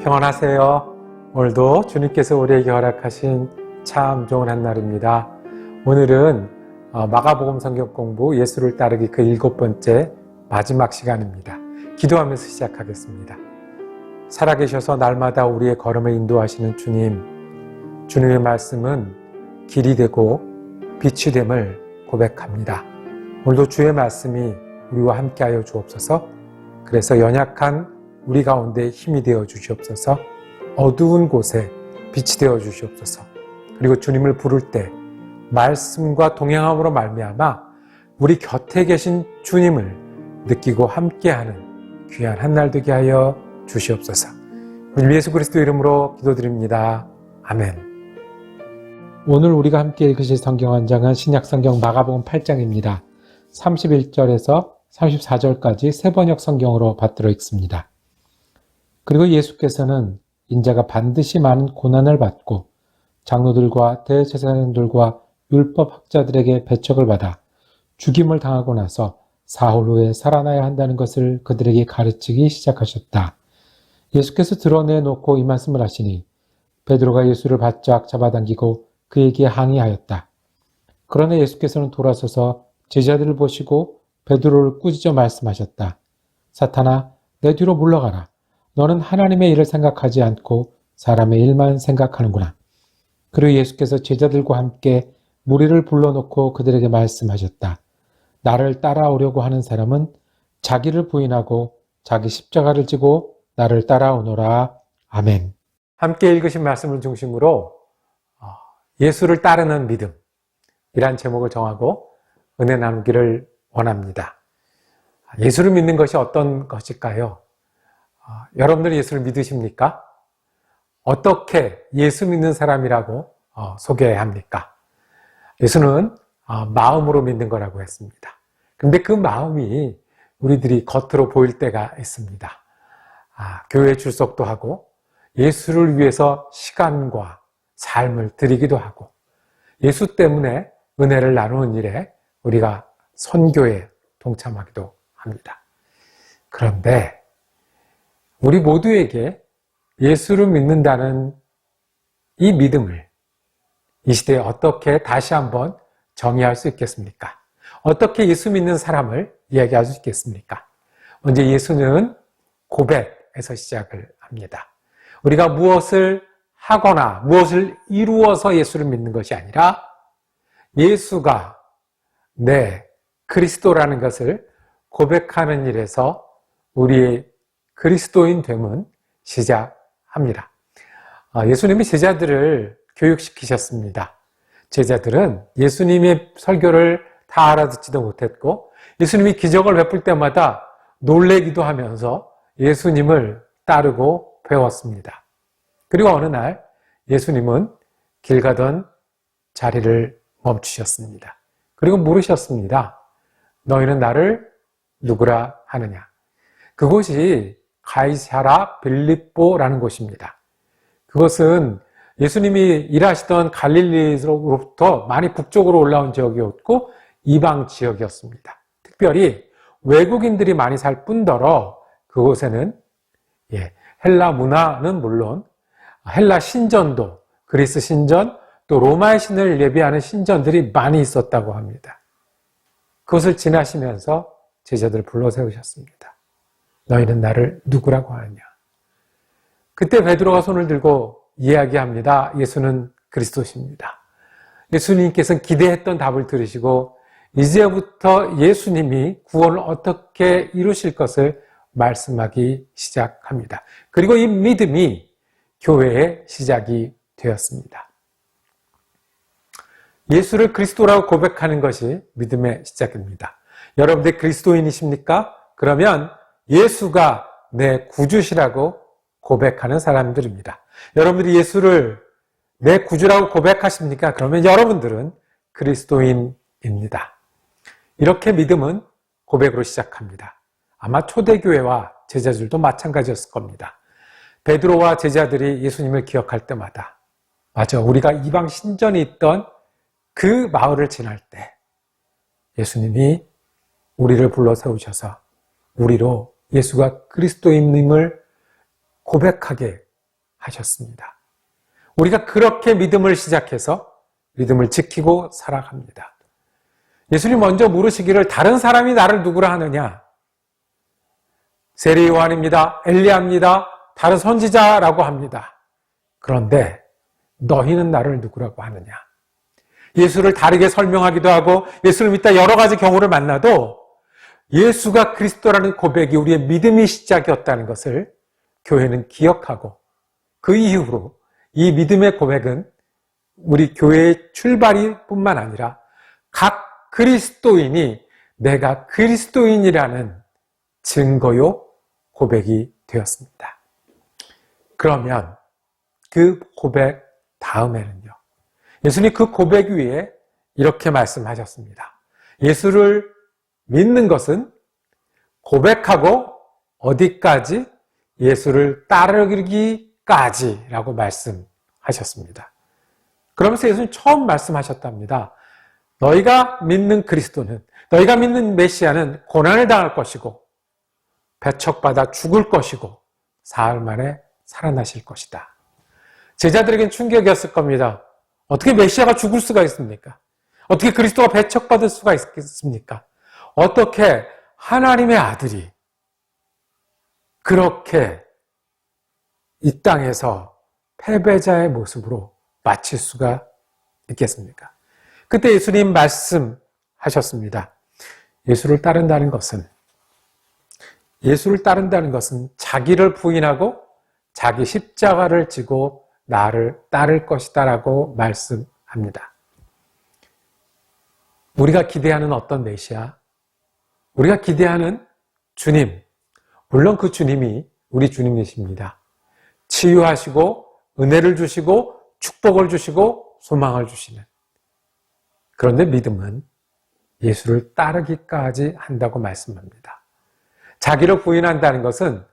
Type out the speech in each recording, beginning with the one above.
평안하세요. 오늘도 주님께서 우리에게 허락하신 참 좋은 한날입니다. 오늘은 마가복음 성경 공부 예수를 따르기 그 7번째 마지막 시간입니다. 기도하면서 시작하겠습니다. 살아계셔서 날마다 우리의 걸음을 인도하시는 주님, 주님의 말씀은 길이 되고 빛이 됨을 고백합니다. 오늘도 주의 말씀이 우리와 함께하여 주옵소서. 그래서 연약한 우리 가운데 힘이 되어 주시옵소서. 어두운 곳에 빛이 되어 주시옵소서. 그리고 주님을 부를 때 말씀과 동행함으로 말미암아 우리 곁에 계신 주님을 느끼고 함께하는 귀한 한날 되게 하여 주시옵소서. 우리 예수 그리스도 이름으로 기도드립니다. 아멘. 오늘 우리가 함께 읽으실 성경 한 장은 신약성경 마가복음 8장입니다. 31절에서 34절까지 세번역 성경으로 받들어 읽습니다. 그리고 예수께서는 인자가 반드시 많은 고난을 받고 장로들과 대제사장들과 율법학자들에게 배척을 받아 죽임을 당하고 나서 사흘 후에 살아나야 한다는 것을 그들에게 가르치기 시작하셨다. 예수께서 드러내놓고 이 말씀을 하시니 베드로가 예수를 바짝 잡아당기고 그에게 항의하였다. 그러나 예수께서는 돌아서서 제자들을 보시고 베드로를 꾸짖어 말씀하셨다. 사탄아, 내 뒤로 물러가라. 너는 하나님의 일을 생각하지 않고 사람의 일만 생각하는구나. 그리고 예수께서 제자들과 함께 무리를 불러놓고 그들에게 말씀하셨다. 나를 따라오려고 하는 사람은 자기를 부인하고 자기 십자가를 지고 나를 따라오너라. 아멘. 함께 읽으신 말씀을 중심으로 예수를 따르는 믿음이란 제목을 정하고 은혜 나누기를 원합니다. 예수를 믿는 것이 어떤 것일까요? 여러분들이 예수를 믿으십니까? 어떻게 예수 믿는 사람이라고 소개해야 합니까? 예수는 마음으로 믿는 거라고 했습니다. 근데 그 마음이 우리들이 겉으로 보일 때가 있습니다. 교회 출석도 하고 예수를 위해서 시간과 삶을 드리기도 하고 예수 때문에 은혜를 나누는 일에 우리가 선교에 동참하기도 합니다. 그런데 우리 모두에게 예수를 믿는다는 이 믿음을 이 시대에 어떻게 다시 한번 정의할 수 있겠습니까? 어떻게 예수 믿는 사람을 이야기할 수 있겠습니까? 먼저 예수는 고백에서 시작을 합니다. 우리가 무엇을 하거나 무엇을 이루어서 예수를 믿는 것이 아니라 예수가 내 그리스도라는 것을 고백하는 일에서 우리의 그리스도인 됨은 시작합니다. 예수님이 제자들을 교육시키셨습니다. 제자들은 예수님의 설교를 다 알아듣지도 못했고 예수님이 기적을 베풀 때마다 놀래기도 하면서 예수님을 따르고 배웠습니다. 그리고 어느 날 예수님은 길 가던 자리를 멈추셨습니다. 그리고 물으셨습니다. 너희는 나를 누구라 하느냐? 그곳이 가이사랴 빌립보라는 곳입니다. 그것은 예수님이 일하시던 갈릴리로부터 많이 북쪽으로 올라온 지역이었고 이방 지역이었습니다. 특별히 외국인들이 많이 살 뿐더러 그곳에는 헬라 문화는 물론 헬라 신전도, 그리스 신전, 또 로마의 신을 예비하는 신전들이 많이 있었다고 합니다. 그것을 지나시면서 제자들을 불러 세우셨습니다. 너희는 나를 누구라고 하느냐? 그때 베드로가 손을 들고 이야기합니다. 예수는 그리스도십니다. 예수님께서는 기대했던 답을 들으시고 이제부터 예수님이 구원을 어떻게 이루실 것을 말씀하기 시작합니다. 그리고 이 믿음이 교회의 시작이 되었습니다. 예수를 그리스도라고 고백하는 것이 믿음의 시작입니다. 여러분들 그리스도인이십니까? 그러면 예수가 내 구주시라고 고백하는 사람들입니다. 여러분들이 예수를 내 구주라고 고백하십니까? 그러면 여러분들은 그리스도인입니다. 이렇게 믿음은 고백으로 시작합니다. 아마 초대교회와 제자들도 마찬가지였을 겁니다. 베드로와 제자들이 예수님을 기억할 때마다 맞아, 우리가 이방 신전이 있던 그 마을을 지날 때 예수님이 우리를 불러 세우셔서 우리로 예수가 그리스도임을 고백하게 하셨습니다. 우리가 그렇게 믿음을 시작해서 믿음을 지키고 살아갑니다. 예수님 먼저 물으시기를 다른 사람이 나를 누구라 하느냐? 세례 요한입니다. 엘리야입니다. 다른 선지자라고 합니다. 그런데 너희는 나를 누구라고 하느냐? 예수를 다르게 설명하기도 하고 예수를 믿다 여러 가지 경우를 만나도 예수가 그리스도라는 고백이 우리의 믿음의 시작이었다는 것을 교회는 기억하고 그 이후로 이 믿음의 고백은 우리 교회의 출발이 뿐만 아니라 각 그리스도인이 내가 그리스도인이라는 증거요 고백이 되었습니다. 그러면 그 고백 다음에는요. 예수님 그 고백 위에 이렇게 말씀하셨습니다. 예수를 믿는 것은 고백하고 어디까지? 예수를 따르기까지라고 말씀하셨습니다. 그러면서 예수님 처음 말씀하셨답니다. 너희가 믿는 그리스도는, 너희가 믿는 메시아는 고난을 당할 것이고 배척받아 죽을 것이고 사흘 만에 살아나실 것이다. 제자들에겐 충격이었을 겁니다. 어떻게 메시아가 죽을 수가 있습니까? 어떻게 그리스도가 배척받을 수가 있겠습니까? 어떻게 하나님의 아들이 그렇게 이 땅에서 패배자의 모습으로 마칠 수가 있겠습니까? 그때 예수님 말씀하셨습니다. 예수를 따른다는 것은 자기를 부인하고 자기 십자가를 지고 나를 따를 것이다 라고 말씀합니다. 우리가 기대하는 어떤 메시아, 우리가 기대하는 주님, 물론 그 주님이 우리 주님이십니다. 치유하시고 은혜를 주시고 축복을 주시고 소망을 주시는. 그런데 믿음은 예수를 따르기까지 한다고 말씀합니다. 자기를 부인한다는 것은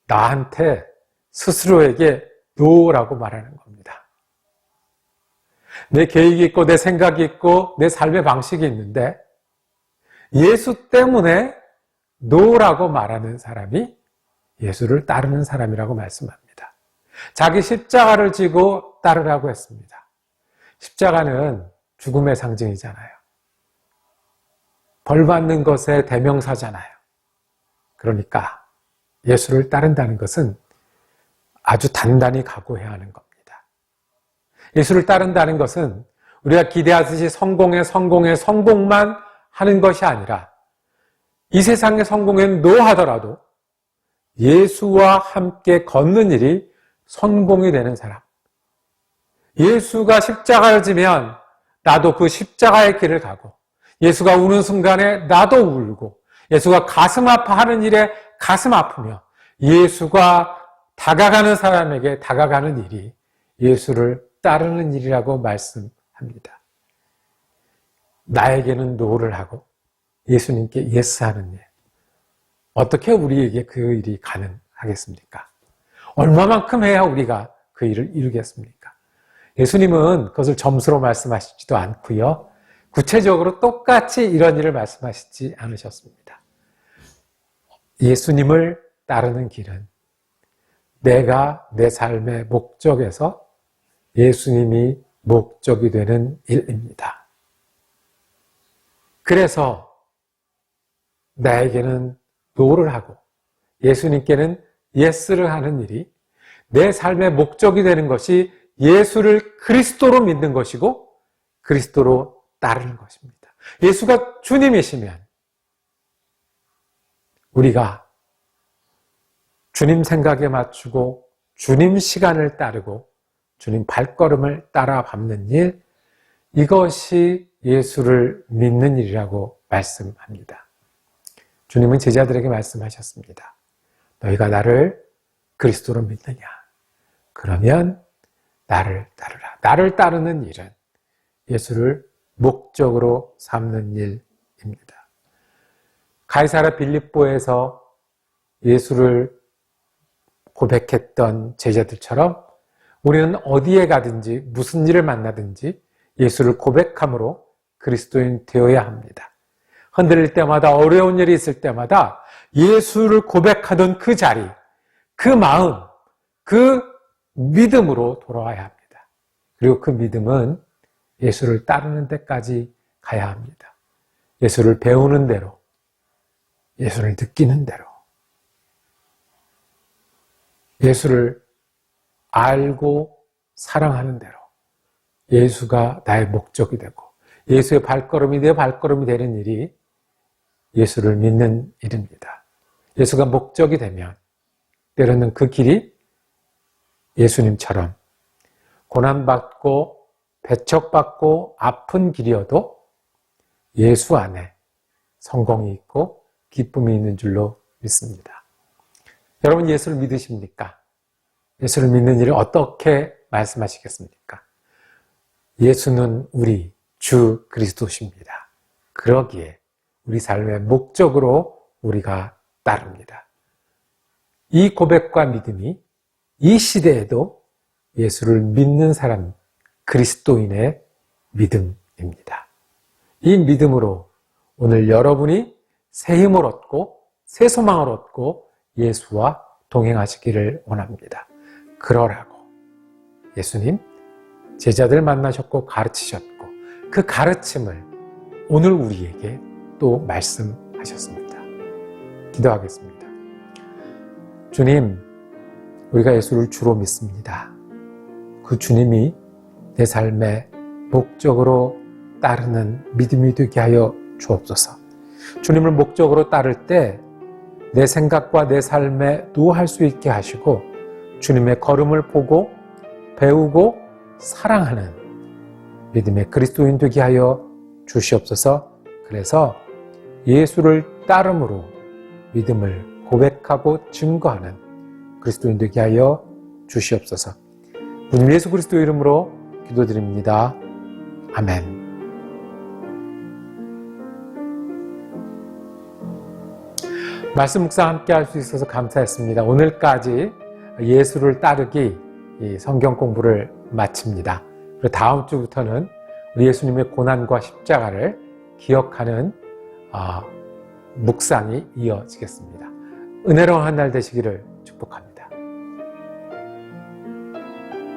나한테 스스로에게 노라고 말하는 겁니다. 내 계획이 있고 내 생각이 있고 내 삶의 방식이 있는데 예수 때문에 노라고 말하는 사람이 예수를 따르는 사람이라고 말씀합니다. 자기 십자가를 지고 따르라고 했습니다. 십자가는 죽음의 상징이잖아요. 벌 받는 것의 대명사잖아요. 그러니까 예수를 따른다는 것은 아주 단단히 각오해야 하는 겁니다. 예수를 따른다는 것은 우리가 기대하듯이 성공만 하는 것이 아니라 이 세상의 성공에 노하더라도 예수와 함께 걷는 일이 성공이 되는 사람. 예수가 십자가를 지면 나도 그 십자가의 길을 가고 예수가 우는 순간에 나도 울고 예수가 가슴 아파하는 일에 가슴 아프며 예수가 다가가는 사람에게 다가가는 일이 예수를 따르는 일이라고 말씀합니다. 나에게는 노를 하고 예수님께 예스하는 일. 어떻게 우리에게 그 일이 가능하겠습니까? 얼마만큼 해야 우리가 그 일을 이루겠습니까? 예수님은 그것을 점수로 말씀하시지도 않고요. 구체적으로 똑같이 이런 일을 말씀하시지 않으셨습니다. 예수님을 따르는 길은 내가 내 삶의 목적에서 예수님이 목적이 되는 일입니다. 그래서 나에게는 노를 하고 예수님께는 예스를 하는 일이 내 삶의 목적이 되는 것이 예수를 그리스도로 믿는 것이고 그리스도로 따르는 것입니다. 예수가 주님이시면 우리가 주님 생각에 맞추고 주님 시간을 따르고 주님 발걸음을 따라 밟는 일, 이것이 예수를 믿는 일이라고 말씀합니다. 주님은 제자들에게 말씀하셨습니다. 너희가 나를 그리스도로 믿느냐? 그러면 나를 따르라. 나를 따르는 일은 예수를 목적으로 삼는 일입니다. 가이사랴 빌립보에서 예수를 고백했던 제자들처럼 우리는 어디에 가든지 무슨 일을 만나든지 예수를 고백함으로 그리스도인 되어야 합니다. 흔들릴 때마다 어려운 일이 있을 때마다 예수를 고백하던 그 자리, 그 마음, 그 믿음으로 돌아와야 합니다. 그리고 그 믿음은 예수를 따르는 데까지 가야 합니다. 예수를 배우는 대로, 예수를 느끼는 대로, 예수를 알고 사랑하는 대로 예수가 나의 목적이 되고 예수의 발걸음이 내 발걸음이 되는 일이 예수를 믿는 일입니다. 예수가 목적이 되면 때로는 그 길이 예수님처럼 고난받고 배척받고 아픈 길이어도 예수 안에 성공이 있고 기쁨이 있는 줄로 믿습니다. 여러분 예수를 믿으십니까? 예수를 믿는 일을 어떻게 말씀하시겠습니까? 예수는 우리 주 그리스도십니다. 그러기에 우리 삶의 목적으로 우리가 따릅니다. 이 고백과 믿음이 이 시대에도 예수를 믿는 사람, 그리스도인의 믿음입니다. 이 믿음으로 오늘 여러분이 새 힘을 얻고 새 소망을 얻고 예수와 동행하시기를 원합니다. 그러라고 예수님 제자들 만나셨고 가르치셨고 그 가르침을 오늘 우리에게 또 말씀하셨습니다. 기도하겠습니다. 주님, 우리가 예수를 주로 믿습니다. 그 주님이 내 삶의 목적으로 따르는 믿음이 되게 하여 주옵소서. 주님을 목적으로 따를 때 내 생각과 내 삶에 노할 수 있게 하시고 주님의 걸음을 보고 배우고 사랑하는 믿음의 그리스도인 되게 하여 주시옵소서. 그래서 예수를 따름으로 믿음을 고백하고 증거하는 그리스도인 되게 하여 주시옵소서. 주님 예수 그리스도 이름으로 기도드립니다. 아멘. 말씀 묵상 함께 할 수 있어서 감사했습니다. 오늘까지 예수를 따르기 성경 공부를 마칩니다. 그리고 다음 주부터는 우리 예수님의 고난과 십자가를 기억하는 묵상이 이어지겠습니다. 은혜로운 한 날 되시기를 축복합니다.